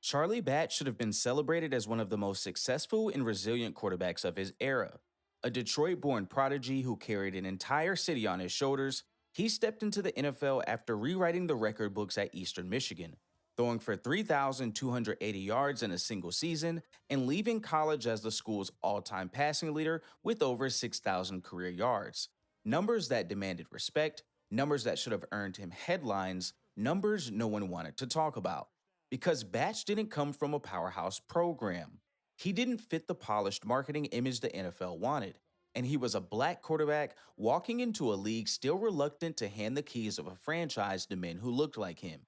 Charlie Batch should have been celebrated as one of the most successful and resilient quarterbacks of his era. A Detroit born prodigy who carried an entire city on his shoulders, he stepped into the NFL after rewriting the record books at Eastern Michigan, throwing for 3,280 yards in a single season and leaving college as the school's all time passing leader with over 6,000 career yards. Numbers that demanded respect, numbers that should have earned him headlines, numbers no one wanted to talk about because Batch didn't come from a powerhouse program. He didn't fit the polished marketing image the NFL wanted, and he was a black quarterback walking into a league still reluctant to hand the keys of a franchise to men who looked like him.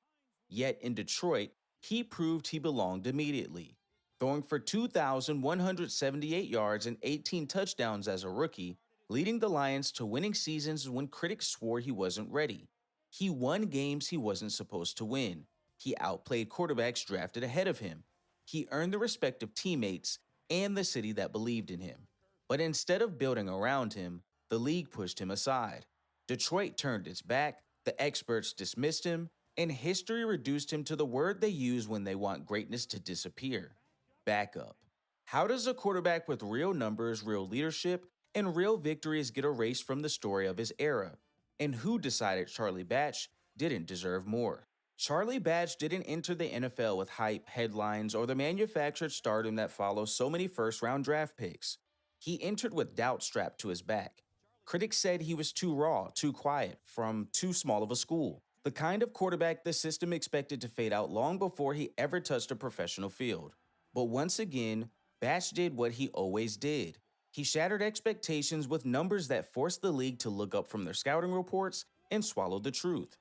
Yet in Detroit, he proved he belonged immediately. Throwing for 2,178 yards and 18 touchdowns as a rookie, leading the Lions to winning seasons when critics swore he wasn't ready. He won games he wasn't supposed to win. He outplayed quarterbacks drafted ahead of him. He earned the respect of teammates and the city that believed in him. But instead of building around him, the league pushed him aside. Detroit turned its back, the experts dismissed him, and history reduced him to the word they use when they want greatness to disappear: backup. How does a quarterback with real numbers, real leadership, and real victories get erased from the story of his era? And who decided Charlie Batch didn't deserve more? Charlie Batch didn't enter the NFL with hype, headlines, or the manufactured stardom that follows so many first round draft picks. He entered with doubt strapped to his back. Critics said he was too raw, too quiet, from too small of a school. The kind of quarterback the system expected to fade out long before he ever touched a professional field. But once again, Batch did what he always did. He shattered expectations with numbers that forced the league to look up from their scouting reports and swallow the truth.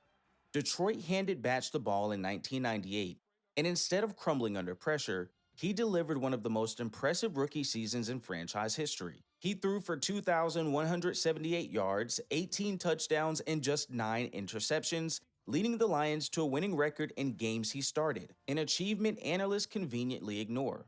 Detroit handed Batch the ball in 1998, and instead of crumbling under pressure, he delivered one of the most impressive rookie seasons in franchise history. He threw for 2,178 yards, 18 touchdowns, and just 9 interceptions, leading the Lions to a winning record in games he started, an achievement analysts conveniently ignore.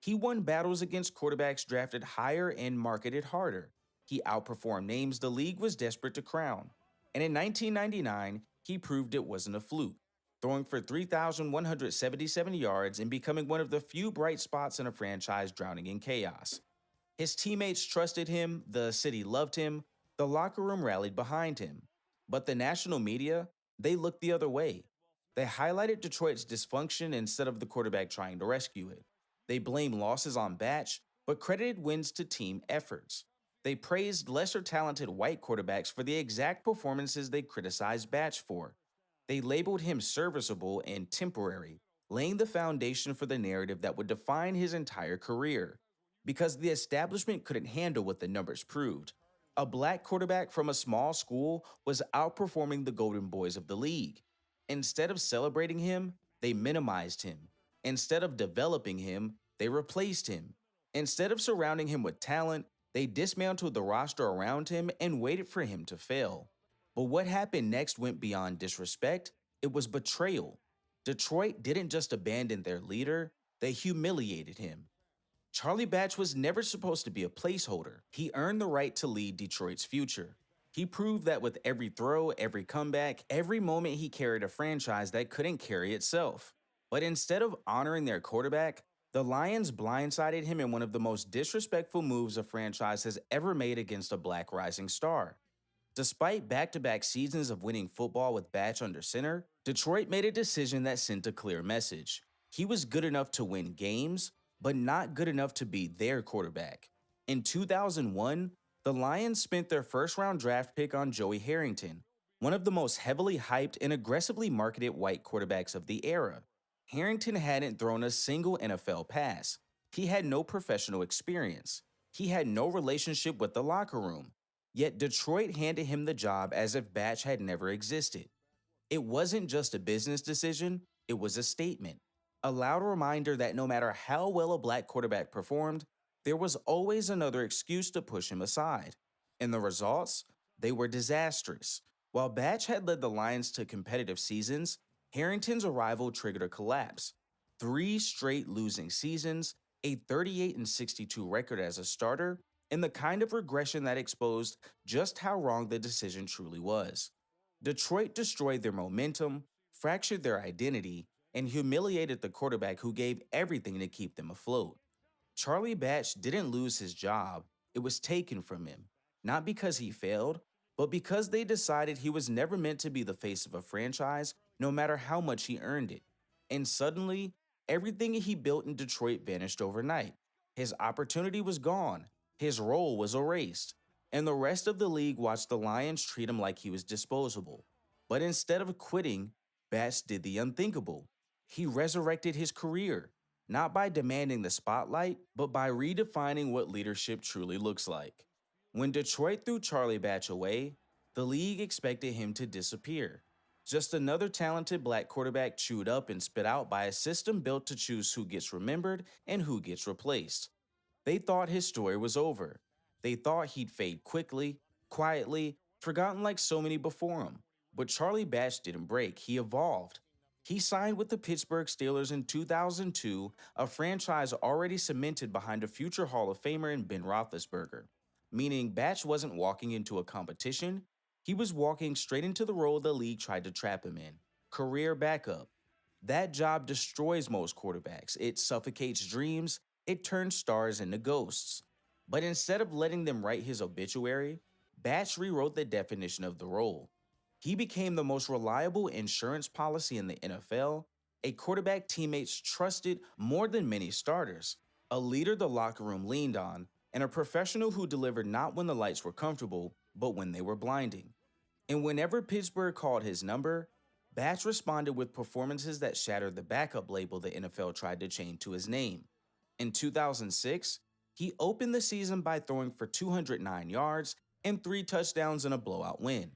He won battles against quarterbacks drafted higher and marketed harder. He outperformed names the league was desperate to crown. And in 1999, he proved it wasn't a fluke, throwing for 3,177 yards and becoming one of the few bright spots in a franchise drowning in chaos. His teammates trusted him, the city loved him, the locker room rallied behind him. But the national media, they looked the other way. They highlighted Detroit's dysfunction instead of the quarterback trying to rescue it. They blamed losses on Batch, but credited wins to team efforts. They praised lesser talented white quarterbacks for the exact performances they criticized Batch for. They labeled him serviceable and temporary, laying the foundation for the narrative that would define his entire career. Because the establishment couldn't handle what the numbers proved. A black quarterback from a small school was outperforming the Golden Boys of the league. Instead of celebrating him, they minimized him. Instead of developing him, they replaced him. Instead of surrounding him with talent, they dismantled the roster around him and waited for him to fail. But what happened next went beyond disrespect, it was betrayal. Detroit didn't just abandon their leader, they humiliated him. Charlie Batch was never supposed to be a placeholder. He earned the right to lead Detroit's future. He proved that with every throw, every comeback, every moment he carried a franchise that couldn't carry itself. But instead of honoring their quarterback, the Lions blindsided him in one of the most disrespectful moves a franchise has ever made against a black rising star. Despite back-to-back seasons of winning football with Batch under center, Detroit made a decision that sent a clear message. He was good enough to win games, but not good enough to be their quarterback. In 2001, the Lions spent their first-round draft pick on Joey Harrington, one of the most heavily hyped and aggressively marketed white quarterbacks of the era. Harrington hadn't thrown a single NFL pass. He had no professional experience. He had no relationship with the locker room. Yet Detroit handed him the job as if Batch had never existed. It wasn't just a business decision, it was a statement. A loud reminder that no matter how well a black quarterback performed, there was always another excuse to push him aside. And the results? They were disastrous. While Batch had led the Lions to competitive seasons, Harrington's arrival triggered a collapse. 3 straight losing seasons, a 38-62 record as a starter, and the kind of regression that exposed just how wrong the decision truly was. Detroit destroyed their momentum, fractured their identity, and humiliated the quarterback who gave everything to keep them afloat. Charlie Batch didn't lose his job, it was taken from him. Not because he failed, but because they decided he was never meant to be the face of a franchise, no matter how much he earned it. And suddenly, everything he built in Detroit vanished overnight. His opportunity was gone, his role was erased, and the rest of the league watched the Lions treat him like he was disposable. But instead of quitting, Batch did the unthinkable. He resurrected his career not by demanding the spotlight, but by redefining what leadership truly looks like. When Detroit threw Charlie Batch away, the league expected him to disappear. Just another talented black quarterback chewed up and spit out by a system built to choose who gets remembered and who gets replaced. They thought his story was over. They thought he'd fade quickly, quietly, forgotten like so many before him. But Charlie Batch didn't break, he evolved. He signed with the Pittsburgh Steelers in 2002, a franchise already cemented behind a future Hall of Famer in Ben Roethlisberger. Meaning Batch wasn't walking into a competition, he was walking straight into the role the league tried to trap him in career backup. That job destroys most quarterbacks. It suffocates dreams, it turns stars into ghosts. But instead of letting them write his obituary, Batch rewrote the definition of the role. He became the most reliable insurance policy in the NFL, a quarterback teammates trusted more than many starters, a leader the locker room leaned on, and a professional who delivered not when the lights were comfortable, but when they were blinding. And whenever Pittsburgh called his number, Batch responded with performances that shattered the backup label the NFL tried to chain to his name. In 2006, he opened the season by throwing for 209 yards and 3 touchdowns in a blowout win,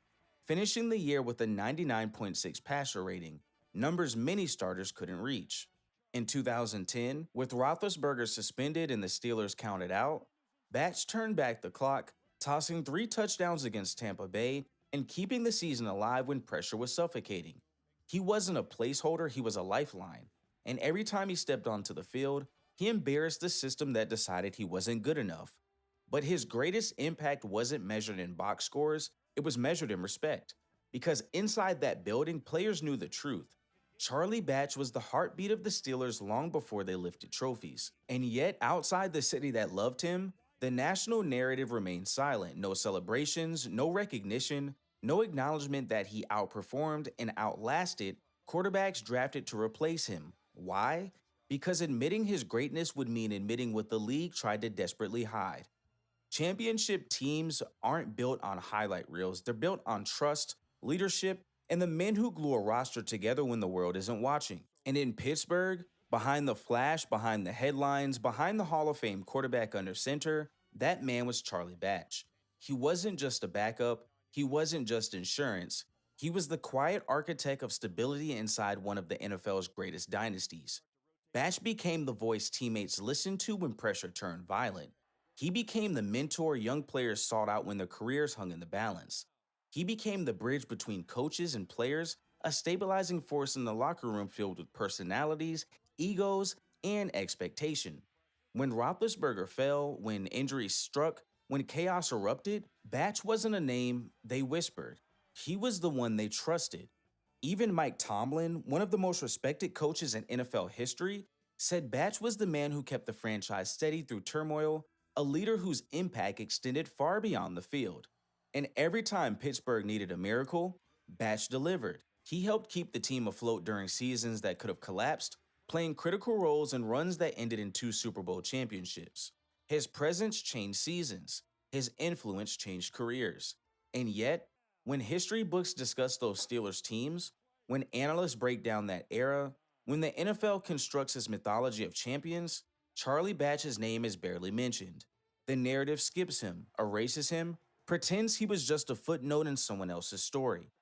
finishing the year with a 99.6 passer rating, numbers many starters couldn't reach. In 2010, with Roethlisberger suspended and the Steelers counted out, Batch turned back the clock, tossing 3 touchdowns against Tampa Bay and keeping the season alive when pressure was suffocating. He wasn't a placeholder, he was a lifeline. And every time he stepped onto the field, he embarrassed the system that decided he wasn't good enough. But his greatest impact wasn't measured in box scores, it was measured in respect. Because inside that building, players knew the truth. Charlie Batch was the heartbeat of the Steelers long before they lifted trophies. And yet, outside the city that loved him, the national narrative remained silent. No celebrations, no recognition, no acknowledgement that he outperformed and outlasted quarterbacks drafted to replace him. Why? Because admitting his greatness would mean admitting what the league tried to desperately hide. Championship teams aren't built on highlight reels, they're built on trust, leadership, and the men who glue a roster together when the world isn't watching. And in Pittsburgh, behind the flash, behind the headlines, behind the Hall of Fame quarterback under center, that man was Charlie Batch. He wasn't just a backup, he wasn't just insurance, he was the quiet architect of stability inside one of the NFL's greatest dynasties. Batch became the voice teammates listened to when pressure turned violent. He became the mentor young players sought out when their careers hung in the balance. He became the bridge between coaches and players, a stabilizing force in the locker room filled with personalities, egos, and expectation. When Roethlisberger fell, when injuries struck, when chaos erupted, Batch wasn't a name they whispered. He was the one they trusted. Even Mike Tomlin, one of the most respected coaches in NFL history, said Batch was the man who kept the franchise steady through turmoil, a leader whose impact extended far beyond the field. And every time Pittsburgh needed a miracle, Batch delivered. He helped keep the team afloat during seasons that could have collapsed, playing critical roles in runs that ended in 2 Super Bowl championships. His presence changed seasons. His influence changed careers. And yet, when history books discuss those Steelers teams, when analysts break down that era, when the NFL constructs its mythology of champions, Charlie Batch's name is barely mentioned. The narrative skips him, erases him, pretends he was just a footnote in someone else's story.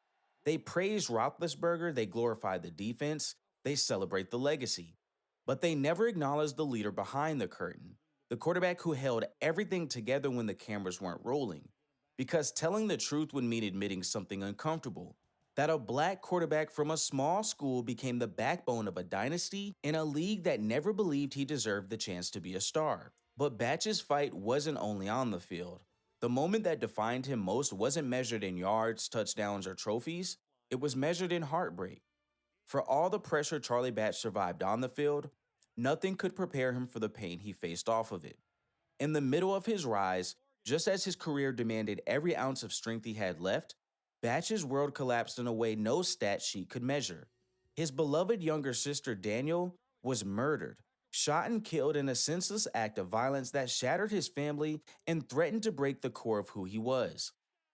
They praise Roethlisberger, they glorify the defense, they celebrate the legacy. But they never acknowledge the leader behind the curtain, the quarterback who held everything together when the cameras weren't rolling. Because telling the truth would mean admitting something uncomfortable, that a black quarterback from a small school became the backbone of a dynasty in a league that never believed he deserved the chance to be a star. But Batch's fight wasn't only on the field. The moment that defined him most wasn't measured in yards, touchdowns, or trophies. It was measured in heartbreak. For all the pressure Charlie Batch survived on the field, nothing could prepare him for the pain he faced off of it. In the middle of his rise, just as his career demanded every ounce of strength he had left, Batch's world collapsed in a way no stat sheet could measure. His beloved younger sister Daniel was murdered, shot and killed in a senseless act of violence that shattered his family and threatened to break the core of who he was.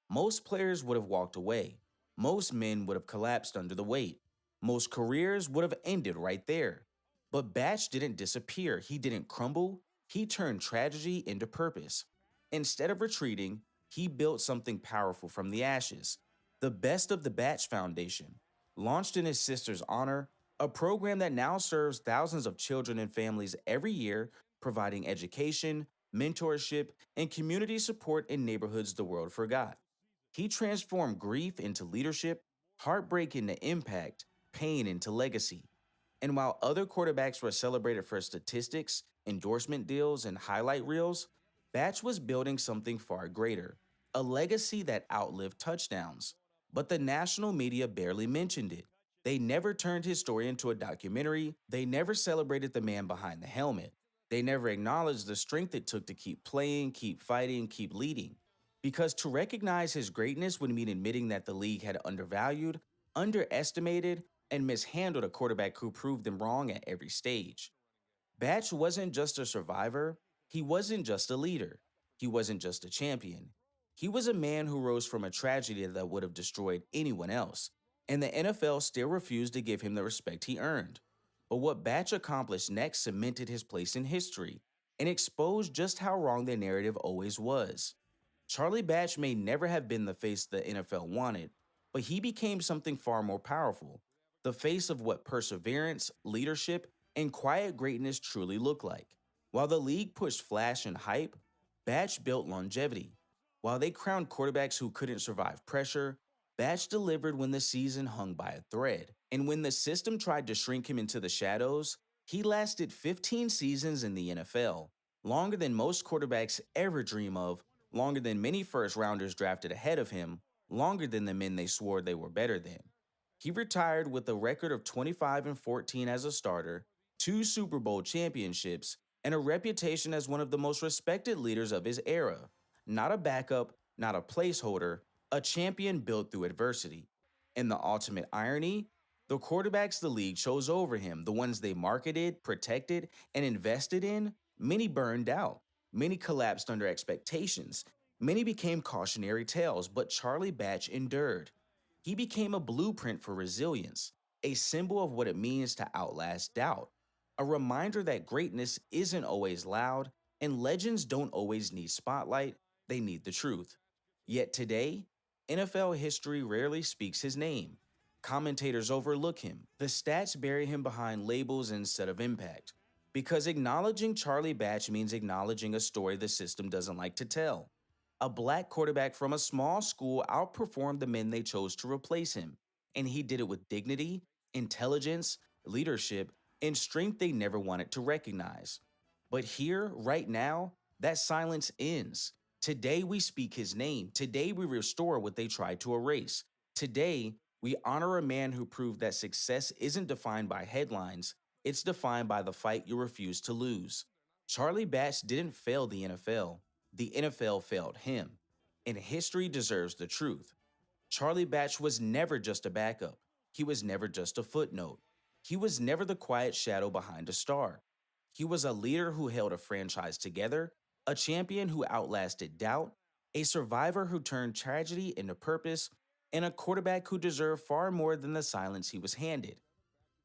Most players would have walked away. Most men would have collapsed under the weight. Most careers would have ended right there. But Batch didn't disappear. He didn't crumble. He turned tragedy into purpose. Instead of retreating, he built something powerful from the ashes. The Best of the Batch Foundation, launched in his sister's honor, a program that now serves thousands of children and families every year, providing education, mentorship, and community support in neighborhoods the world forgot. He transformed grief into leadership, heartbreak into impact, pain into legacy. And while other quarterbacks were celebrated for statistics, endorsement deals, and highlight reels, Batch was building something far greater, a legacy that outlived touchdowns. But the national media barely mentioned it. They never turned his story into a documentary, they never celebrated the man behind the helmet. They never acknowledged the strength it took to keep playing, keep fighting, keep leading. Because to recognize his greatness would mean admitting that the league had undervalued, underestimated, and mishandled a quarterback who proved them wrong at every stage. Batch wasn't just a survivor, he wasn't just a leader, he wasn't just a champion. He was a man who rose from a tragedy that would have destroyed anyone else, and the NFL still refused to give him the respect he earned. But what Batch accomplished next cemented his place in history and exposed just how wrong the narrative always was. Charlie Batch may never have been the face the NFL wanted, but he became something far more powerful, the face of what perseverance, leadership, and quiet greatness truly look like. While the league pushed flash and hype, Batch built longevity. While they crowned quarterbacks who couldn't survive pressure, Batch delivered when the season hung by a thread. And when the system tried to shrink him into the shadows, he lasted 15 seasons in the NFL, longer than most quarterbacks ever dream of, longer than many first rounders drafted ahead of him, longer than the men they swore they were better than. He retired with a record of 25-14 as a starter, two Super Bowl championships, and a reputation as one of the most respected leaders of his era. Not a backup, not a placeholder, a champion built through adversity. And the ultimate irony? The quarterbacks the league chose over him, the ones they marketed, protected, and invested in, many burned out. Many collapsed under expectations. Many became cautionary tales, but Charlie Batch endured. He became a blueprint for resilience, a symbol of what it means to outlast doubt, a reminder that greatness isn't always loud, and legends don't always need spotlight, they need the truth. Yet today, NFL history rarely speaks his name. Commentators overlook him, the stats bury him behind labels instead of impact. Because acknowledging Charlie Batch means acknowledging a story the system doesn't like to tell. A black quarterback from a small school outperformed the men they chose to replace him, and he did it with dignity, intelligence, leadership, and strength they never wanted to recognize. But here, right now, that silence ends. Today we speak his name. Today we restore what they tried to erase. Today, we honor a man who proved that success isn't defined by headlines, it's defined by the fight you refuse to lose. Charlie Batch didn't fail the NFL. The NFL failed him. And history deserves the truth. Charlie Batch was never just a backup. He was never just a footnote. He was never the quiet shadow behind a star. He was a leader who held a franchise together, a champion who outlasted doubt, a survivor who turned tragedy into purpose, and a quarterback who deserved far more than the silence he was handed.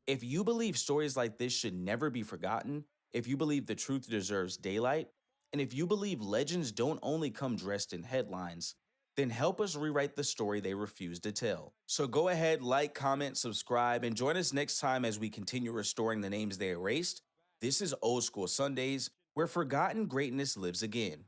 If you believe stories like this should never be forgotten, if you believe the truth deserves daylight, and if you believe legends don't only come dressed in headlines, then help us rewrite the story they refuse to tell. So go ahead, like, comment, subscribe, and join us next time as we continue restoring the names they erased. This is Old School Sundays, where forgotten greatness lives again.